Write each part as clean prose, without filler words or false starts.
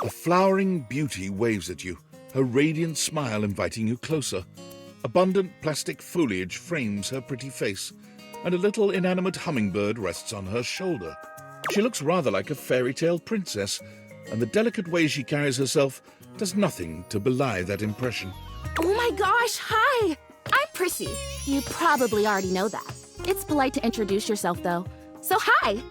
A flowering beauty waves at you, her radiant smile inviting you closer. Abundant plastic foliage frames her pretty face, and a little inanimate hummingbird rests on her shoulder. She looks rather like a fairy tale princess, and the delicate way she carries herself does nothing to belie that impression. Oh my gosh, hi! I'm Prissy. You probably already know that. It's polite to introduce yourself, though. So hi!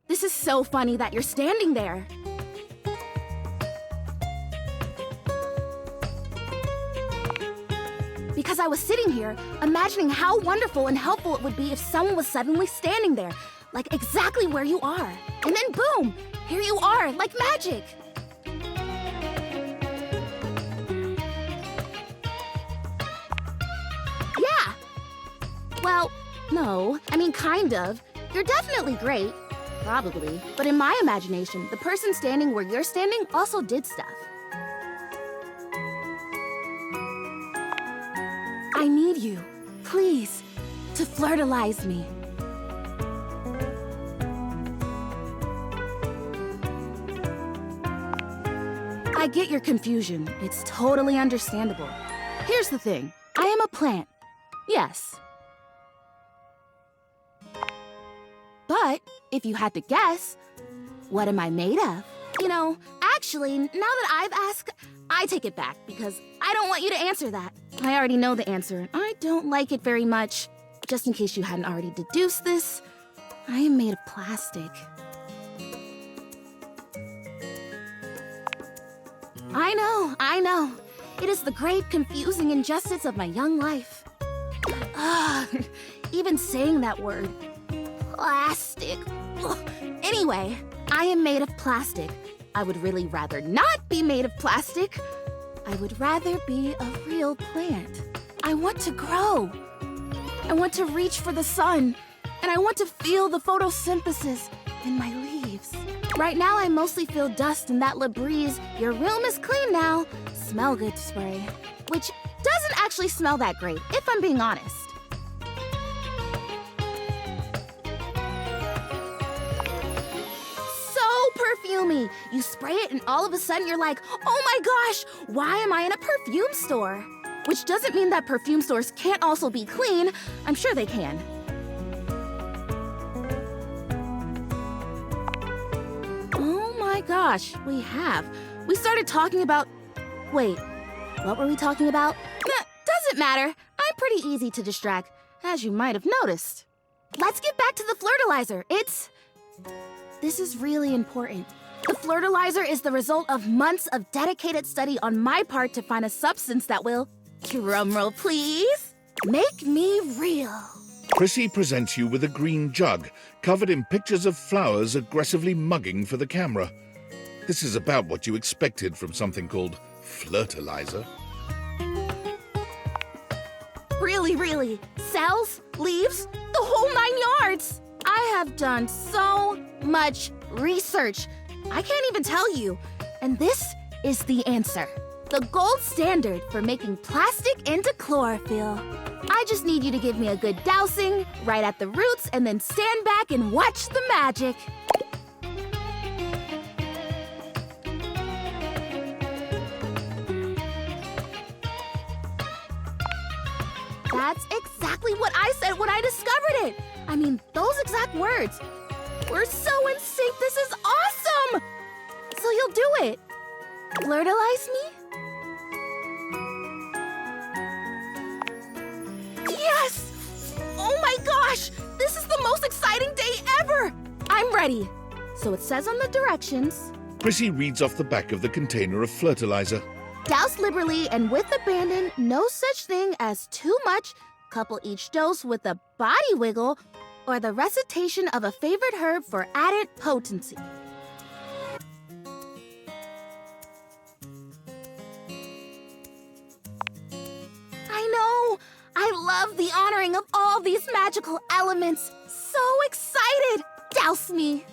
This is so funny that you're standing there. Because I was sitting here, imagining how wonderful and helpful it would be if someone was suddenly standing there, like exactly where you are. And then boom, here you are, like magic. Yeah. Well, no, I mean kind of. You're definitely great. Probably. But in my imagination, the person standing where you're standing also did stuff. I need you, please, to flirtilize me. I get your confusion. It's totally understandable. Here's the thing. I am a plant. Yes. But if you had to guess, what am I made of? You know, actually, now that I've asked, I take it back because I don't want you to answer that. I already know the answer, and I don't like it very much. Just in case you hadn't already deduced this, I am made of plastic. I know. It is the great, confusing injustice of my young life. Even saying that word. Plastic. Ugh. Anyway, I am made of plastic. I would really rather not be made of plastic. I would rather be a real plant. I want to grow. I want to reach for the sun. And I want to feel the photosynthesis in my leaves. Right now, I mostly feel dust in that Labreeze, your room is clean now, smell good spray. Which doesn't actually smell that great, if I'm being honest. Perfumey. You spray it and all of a sudden you're like, oh my gosh, why am I in a perfume store? Which doesn't mean that perfume stores can't also be clean. I'm sure they can. Oh my gosh, we have. We started talking about... Wait, what were we talking about? Nah, doesn't matter. I'm pretty easy to distract, as you might have noticed. Let's get back to the flirtilizer. This is really important. The flirtilizer is the result of months of dedicated study on my part to find a substance that will, drumroll please, make me real. Prissy presents you with a green jug, covered in pictures of flowers aggressively mugging for the camera. This is about what you expected from something called flirtilizer. Really? Cells? Leaves? The whole 9 yards! I have done so much research. I can't even tell you. And this is the answer. The gold standard for making plastic into chlorophyll. I just need you to give me a good dousing right at the roots and then stand back and watch the magic. That's exactly what I said when I discovered it. I mean, those exact words. We're so in sync, this is awesome! So you'll do it. Flirtilize me? Yes! Oh my gosh! This is the most exciting day ever! I'm ready. So it says on the directions. Prissy reads off the back of the container of flirtilizer. Douse liberally and with abandon, no such thing as too much. Couple each dose with a body wiggle or the recitation of a favorite herb for added potency. I know! I love the honoring of all these magical elements. So excited! Douse me!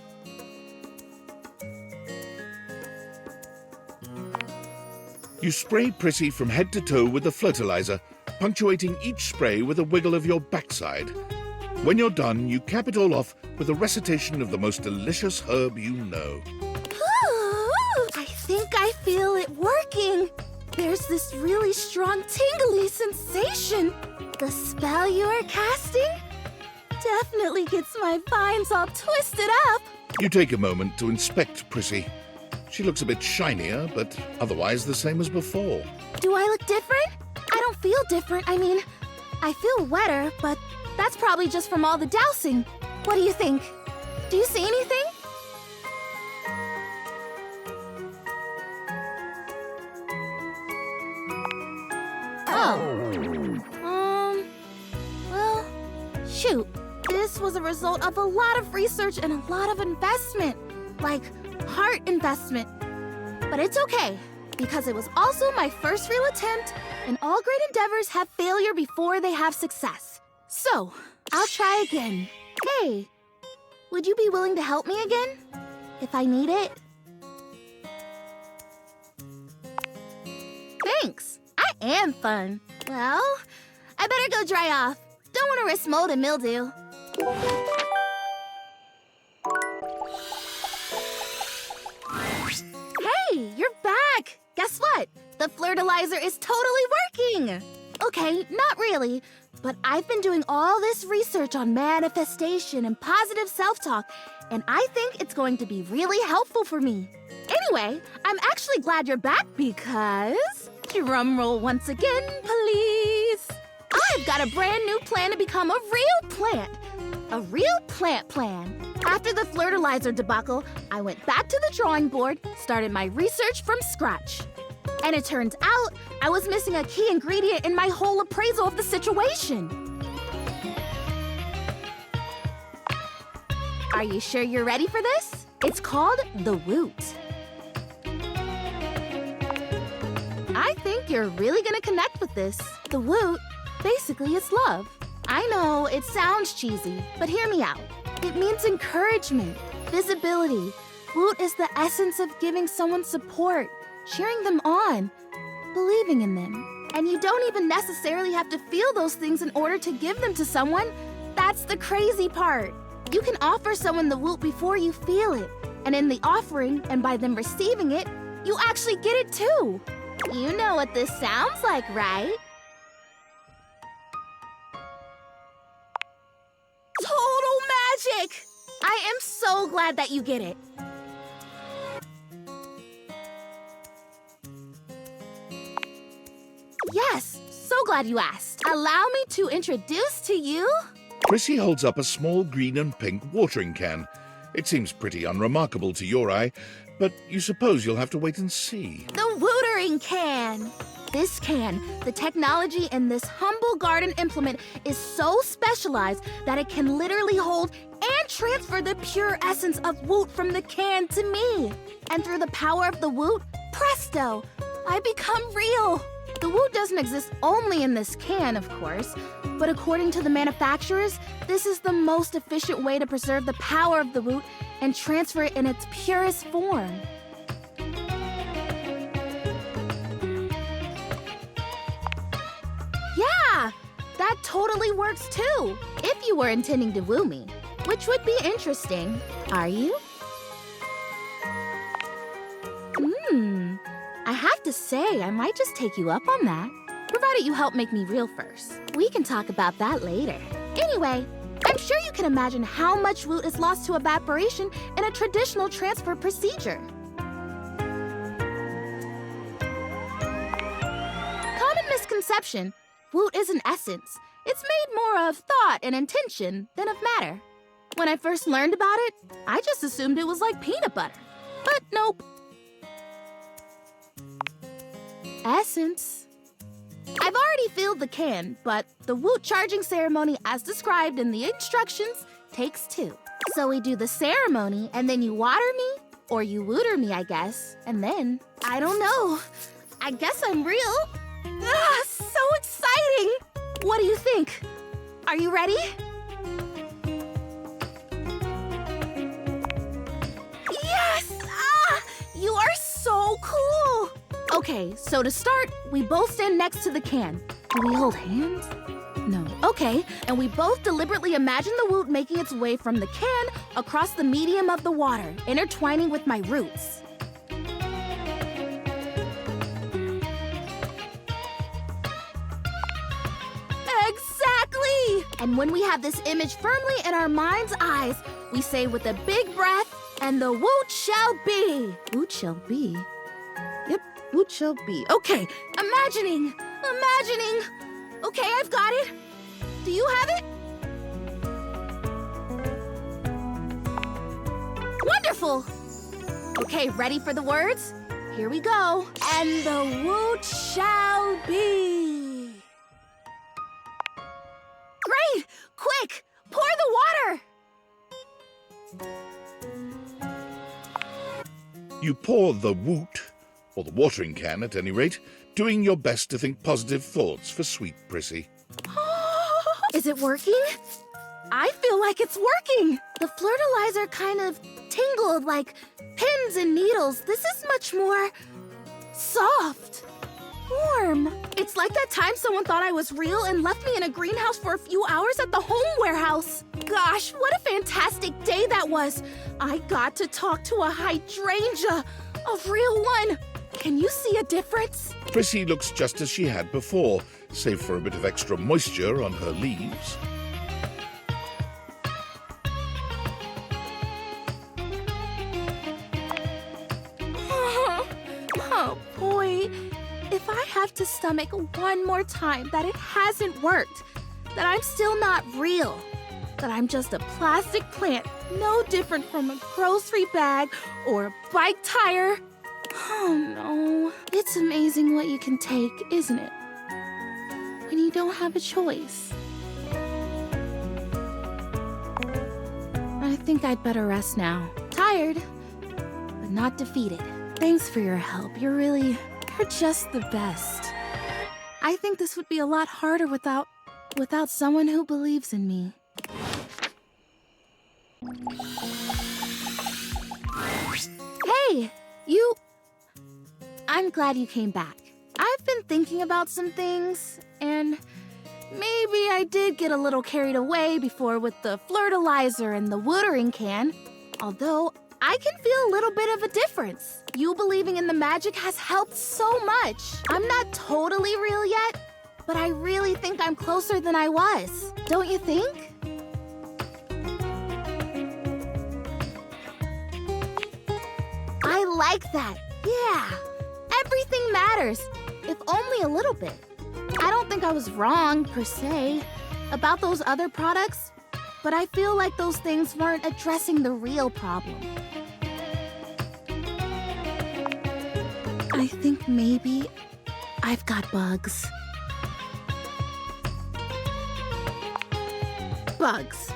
You spray Prissy from head to toe with the flirtilizer, punctuating each spray with a wiggle of your backside. When you're done, you cap it all off with a recitation of the most delicious herb you know. I think I feel it working. There's this really strong tingly sensation. The spell you are casting definitely gets my vines all twisted up. You take a moment to inspect Prissy. She looks a bit shinier, but otherwise the same as before. Do I look different? I don't feel different. I mean, I feel wetter, but that's probably just from all the dousing. What do you think? Do you see anything? Well, shoot. This was a result of a lot of research and a lot of investment. Like, heart investment. But it's okay, because it was also my first real attempt, and all great endeavors have failure before they have success. So, I'll try again. Hey, would you be willing to help me again? If I need it? Thanks. I am fun. Well, I better go dry off. Don't want to risk mold and mildew. Hey, you're back! Guess what? The flirtilizer is totally working! Okay, not really, but I've been doing all this research on manifestation and positive self-talk, and I think it's going to be really helpful for me. Anyway, I'm actually glad you're back because... Drumroll once again, please. I've got a brand new plan to become a real plant. A real plant plan. After the flirtilizer debacle, I went back to the drawing board, started my research from scratch. And it turns out I was missing a key ingredient in my whole appraisal of the situation. Are you sure you're ready for this? It's called the woot. I think you're really gonna connect with this. The woot, basically, it's love. I know, it sounds cheesy, but hear me out. It means encouragement, visibility. Woot is the essence of giving someone support, cheering them on, believing in them. And you don't even necessarily have to feel those things in order to give them to someone. That's the crazy part. You can offer someone the woot before you feel it. And in the offering, and by them receiving it, you actually get it too. You know what this sounds like, right? Total magic! I am so glad that you get it. Yes, so glad you asked. Allow me to introduce to you... Prissy holds up a small green and pink watering can. It seems pretty unremarkable to your eye, but you suppose you'll have to wait and see. The watering can! This can, the technology in this humble garden implement is so specialized that it can literally hold and transfer the pure essence of woot from the can to me. And through the power of the woot, presto, I become real. The woot doesn't exist only in this can, of course, but according to the manufacturers, this is the most efficient way to preserve the power of the woot and transfer it in its purest form. Yeah, that totally works too, if you were intending to woo me, which would be interesting. Are you? I have to say, I might just take you up on that, provided you help make me real first. We can talk about that later. Anyway, I'm sure you can imagine how much woot is lost to evaporation in a traditional transfer procedure. Common misconception, woot is an essence. It's made more of thought and intention than of matter. When I first learned about it, I just assumed it was like peanut butter. But nope. Essence. I've already filled the can, but the woot charging ceremony as described in the instructions takes 2. So we do the ceremony, and then you water me, or you wooter me, I guess, and then, I don't know. I guess I'm real. Ah, so exciting! What do you think? Are you ready? Yes! Ah, you are so cool! Okay, so to start, we both stand next to the can. Do we hold hands? No. Okay, and we both deliberately imagine the woot making its way from the can across the medium of the water, intertwining with my roots. Exactly! And when we have this image firmly in our mind's eyes, we say with a big breath, and the woot shall be. Woot shall be? Yep, woot shall be. Okay, imagining. Okay, I've got it. Do you have it? Wonderful! Okay, ready for the words? Here we go. And the woot shall be. Great! Quick! Pour the water! You pour the woot, or the watering can at any rate, doing your best to think positive thoughts for sweet Prissy. Is it working? I feel like it's working. The flirtilizer kind of tingled like pins and needles. This is much more soft, warm. It's like that time someone thought I was real and left me in a greenhouse for a few hours at the home warehouse. Gosh, what a fantastic day that was. I got to talk to a hydrangea, a real one. Can you see a difference? Prissy looks just as she had before, save for a bit of extra moisture on her leaves. Oh boy, if I have to stomach one more time that it hasn't worked, that I'm still not real, that I'm just a plastic plant, no different from a grocery bag or a bike tire. Oh no, it's amazing what you can take, isn't it? When you don't have a choice. I think I'd better rest now. Tired, but not defeated. Thanks for your help. You're just the best. I think this would be a lot harder without someone who believes in me. Hey, I'm glad you came back. I've been thinking about some things, and maybe I did get a little carried away before with the flirtilizer and the watering can. Although, I can feel a little bit of a difference. You believing in the magic has helped so much. I'm not totally real yet, but I really think I'm closer than I was. Don't you think? I like that. Yeah. Everything matters, if only a little bit. I don't think I was wrong, per se, about those other products, but I feel like those things weren't addressing the real problem. I think maybe I've got bugs. Bugs.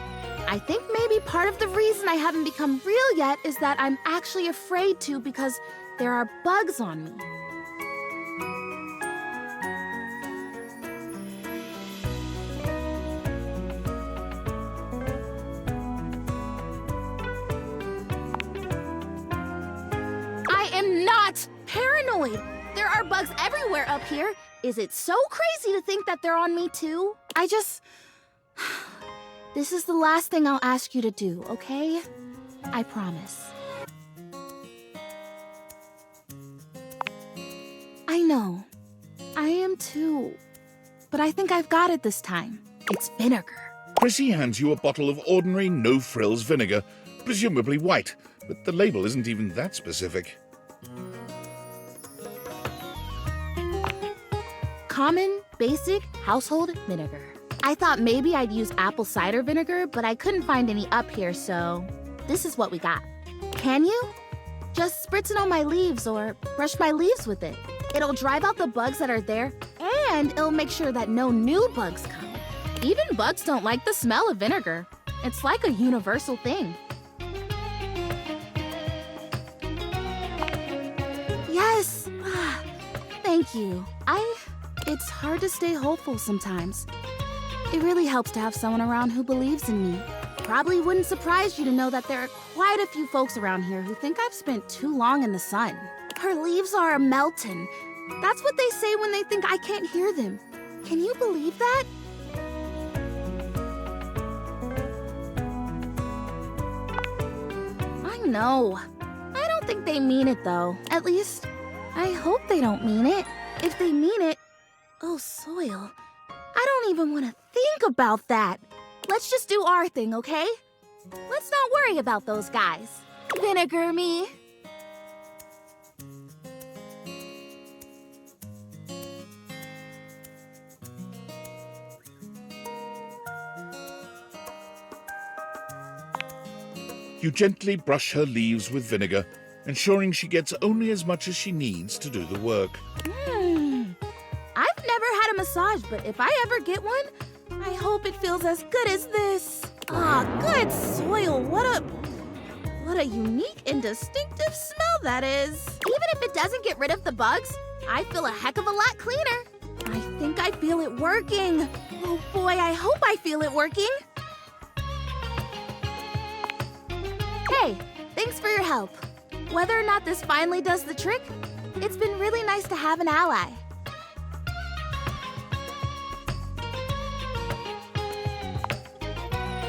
I think maybe part of the reason I haven't become real yet is that I'm actually afraid to because there are bugs on me. I am not paranoid. There are bugs everywhere up here. Is it so crazy to think that they're on me too? This is the last thing I'll ask you to do, okay? I promise. I know. I am too. But I think I've got it this time. It's vinegar. Prissy hands you a bottle of ordinary no-frills vinegar, presumably white, but the label isn't even that specific. Common, basic, household vinegar. I thought maybe I'd use apple cider vinegar, but I couldn't find any up here, so this is what we got. Can you? Just spritz it on my leaves or brush my leaves with it. It'll drive out the bugs that are there, and it'll make sure that no new bugs come. Even bugs don't like the smell of vinegar. It's like a universal thing. Yes! Thank you. It's hard to stay hopeful sometimes. It really helps to have someone around who believes in me. Probably wouldn't surprise you to know that there are quite a few folks around here who think I've spent too long in the sun. Her leaves are melting, That's what they say when they think I can't hear them. Can you believe that? I know. I don't think they mean it, though. At least, I hope they don't mean it. If they mean it... Oh, soil. I don't even want to think about that. Let's just do our thing, okay? Let's not worry about those guys. Vinegar me. You gently brush her leaves with vinegar, ensuring she gets only as much as she needs to do the work. I've never had a massage, but if I ever get one, I hope it feels as good as this. Ah, good soil. What a unique and distinctive smell that is. Even if it doesn't get rid of the bugs, I feel a heck of a lot cleaner. I think I feel it working. Oh boy, I hope I feel it working. Hey, thanks for your help. Whether or not this finally does the trick, it's been really nice to have an ally.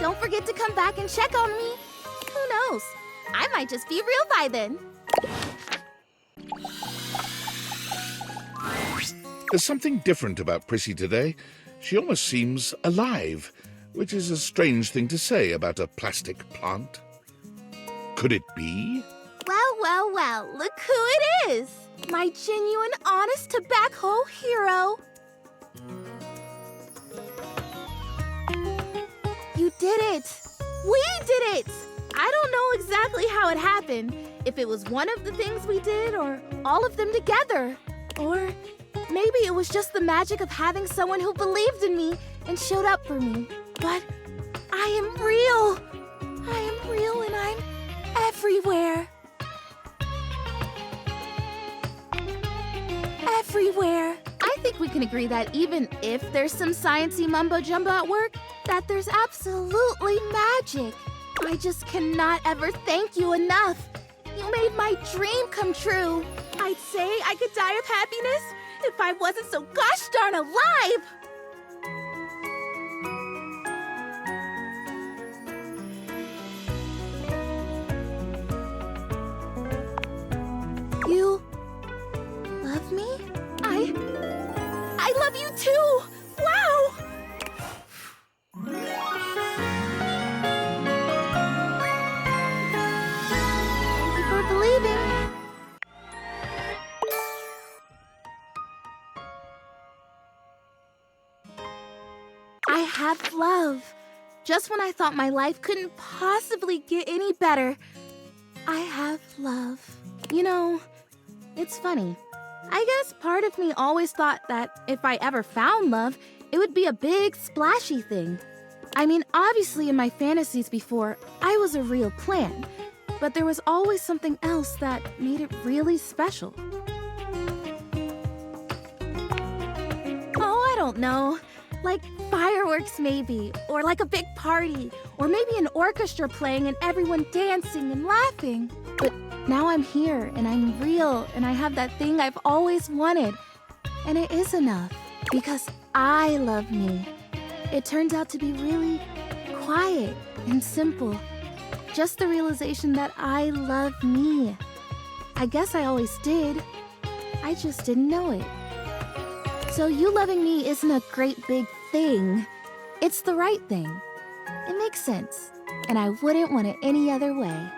Don't forget to come back and check on me. Who knows? I might just be real by then. There's something different about Prissy today. She almost seems alive, which is a strange thing to say about a plastic plant. Could it be? Well, look who it is. My genuine, honest tobacco hero. You did it. We did it. I don't know exactly how it happened. If it was one of the things we did or all of them together. Or maybe it was just the magic of having someone who believed in me and showed up for me. But I am real. I am real and I'm everywhere. Everywhere. I think we can agree that even if there's some sciencey mumbo-jumbo at work, that there's absolutely magic. I just cannot ever thank you enough. You made my dream come true. I'd say I could die of happiness if I wasn't so gosh darn alive. You love me? I love you too! Wow! Thank you for believing. I have love. Just when I thought my life couldn't possibly get any better, I have love. You know, it's funny. I guess part of me always thought that if I ever found love, it would be a big, splashy thing. I mean, obviously in my fantasies before, I was a real plan. But there was always something else that made it really special. Oh, I don't know. Like fireworks maybe, or like a big party, or maybe an orchestra playing and everyone dancing and laughing. But now I'm here and I'm real and I have that thing I've always wanted. And it is enough because I love me. It turns out to be really quiet and simple. Just the realization that I love me. I guess I always did. I just didn't know it. So you loving me isn't a great big thing. It's the right thing. It makes sense. And I wouldn't want it any other way.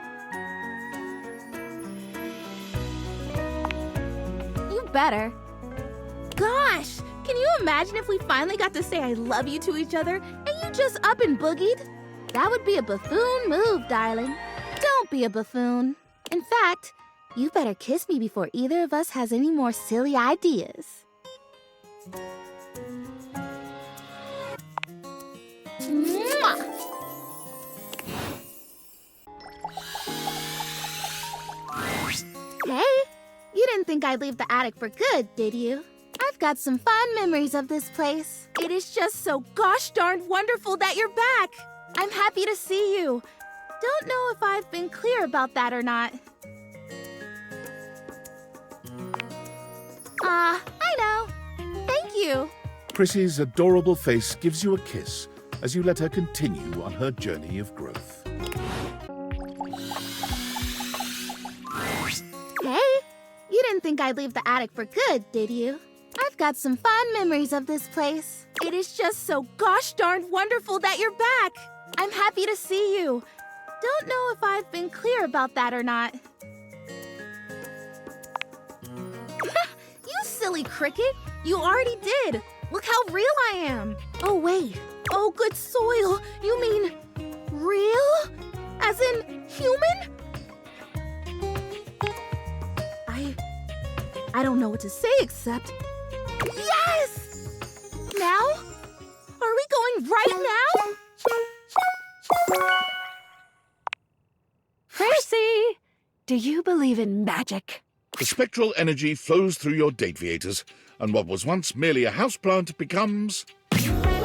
You better. Gosh, can you imagine if we finally got to say I love you to each other and you just up and boogied? That would be a buffoon move, darling. Don't be a buffoon. In fact, you better kiss me before either of us has any more silly ideas. Mwah! Hey, you didn't think I'd leave the attic for good, did you? I've got some fond memories of this place. It is just so gosh darn wonderful that you're back. I'm happy to see you. Don't know if I've been clear about that or not. I know. Thank you. Prissy's adorable face gives you a kiss as you let her continue on her journey of growth. Hey, you didn't think I'd leave the attic for good, did you? I've got some fond memories of this place. It is just so gosh darn wonderful that you're back. I'm happy to see you. Don't know if I've been clear about that or not. You silly cricket. You already did. Look how real I am. Oh, wait. Oh, good soil. You mean real? As in human? I don't know what to say except... Yes! Now? Are we going right now? Prissy, do you believe in magic? The spectral energy flows through your Dateviators, and what was once merely a houseplant becomes... Wow!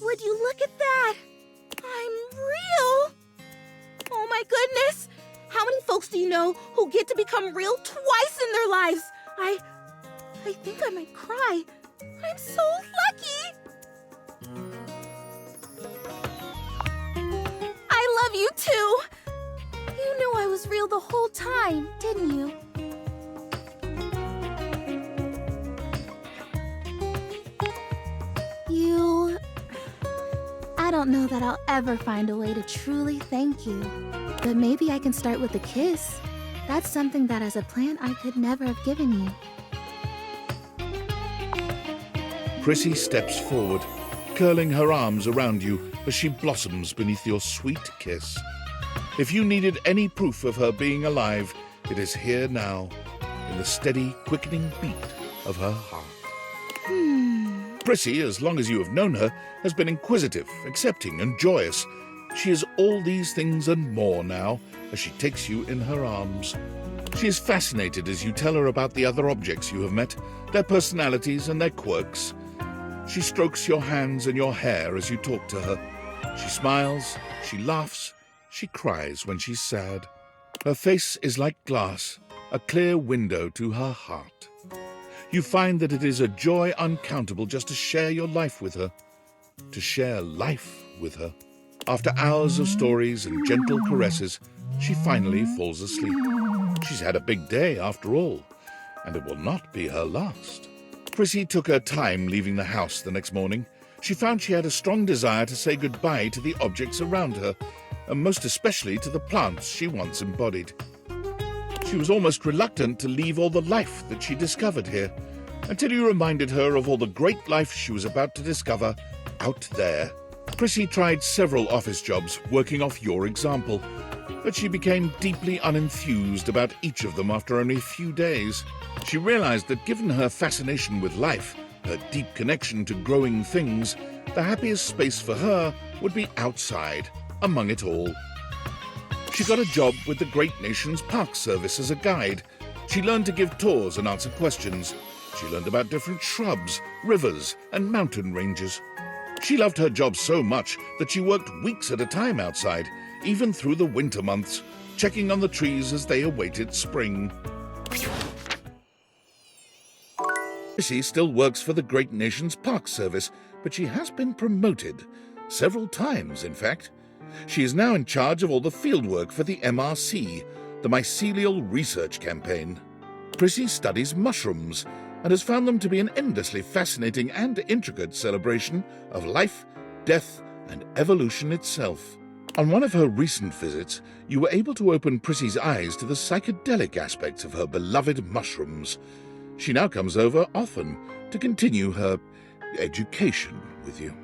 Would you look at that? I'm real! Oh my goodness! How many folks do you know who get to become real twice in their lives? I think I might cry. I'm so lucky! I love you too! You knew I was real the whole time, didn't you? I don't know that I'll ever find a way to truly thank you. But maybe I can start with a kiss. That's something that as a plant I could never have given you. Prissy steps forward, curling her arms around you as she blossoms beneath your sweet kiss. If you needed any proof of her being alive, it is here now, in the steady, quickening beat of her heart. Prissy, as long as you have known her, has been inquisitive, accepting, and joyous. She is all these things and more now, as she takes you in her arms. She is fascinated as you tell her about the other objects you have met, their personalities and their quirks. She strokes your hands and your hair as you talk to her. She smiles, she laughs, she cries when she's sad. Her face is like glass, a clear window to her heart. You find that it is a joy uncountable just to share your life with her, to share life with her. After hours of stories and gentle caresses, she finally falls asleep. She's had a big day after all, and it will not be her last. Prissy took her time leaving the house the next morning. She found she had a strong desire to say goodbye to the objects around her, and most especially to the plants she once embodied. She was almost reluctant to leave all the life that she discovered here, until you reminded her of all the great life she was about to discover out there. Prissy tried several office jobs, working off your example, but she became deeply unenthused about each of them after only a few days. She realized that given her fascination with life, her deep connection to growing things, the happiest space for her would be outside, among it all. She got a job with the Great Nations Park Service as a guide. She learned to give tours and answer questions. She learned about different shrubs, rivers, and mountain ranges. She loved her job so much that she worked weeks at a time outside, even through the winter months, checking on the trees as they awaited spring. Prissy still works for the Great Nations Park Service, but she has been promoted. Several times, in fact. She is now in charge of all the fieldwork for the MRC, the Mycelial Research Campaign. Prissy studies mushrooms and has found them to be an endlessly fascinating and intricate celebration of life, death, and evolution itself. On one of her recent visits, you were able to open Prissy's eyes to the psychedelic aspects of her beloved mushrooms. She now comes over often to continue her education with you.